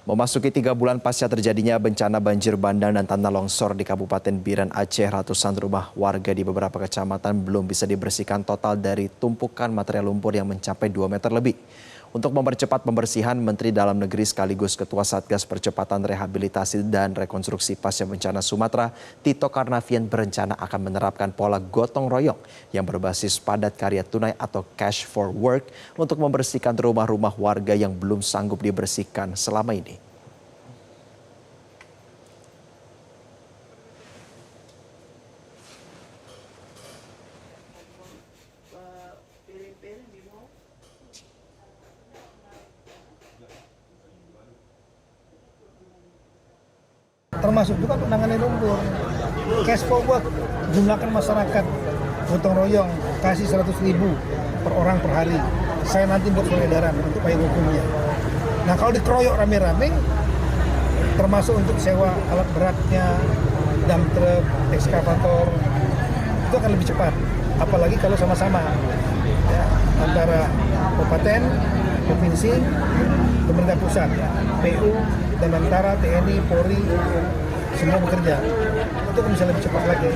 Memasuki 3 bulan pasca terjadinya bencana banjir bandang dan tanah longsor di Kabupaten Biren Aceh, ratusan rumah warga di beberapa kecamatan belum bisa dibersihkan total dari tumpukan material lumpur yang mencapai 2 meter lebih. Untuk mempercepat pembersihan, Menteri Dalam Negeri sekaligus Ketua Satgas Percepatan Rehabilitasi dan Rekonstruksi Pasca Bencana Sumatera, Tito Karnavian berencana akan menerapkan pola gotong royong yang berbasis padat karya tunai atau cash for work untuk membersihkan rumah-rumah warga yang belum sanggup dibersihkan selama ini. Termasuk juga menangani lumpur, cash forward, jumlahkan masyarakat, gotong royong, kasih 100.000 per orang per hari. Saya nanti buat surat edaran untuk payung hukumnya. Nah kalau dikeroyok rame-rame, termasuk untuk sewa alat beratnya, dump truck, ekskavator, itu akan lebih cepat. Apalagi kalau sama-sama ya, antara kabupaten, provinsi, pemerintah pusat, PU, dan antara TNI, Polri, semua bekerja. Itu bisa lebih cepat lagi.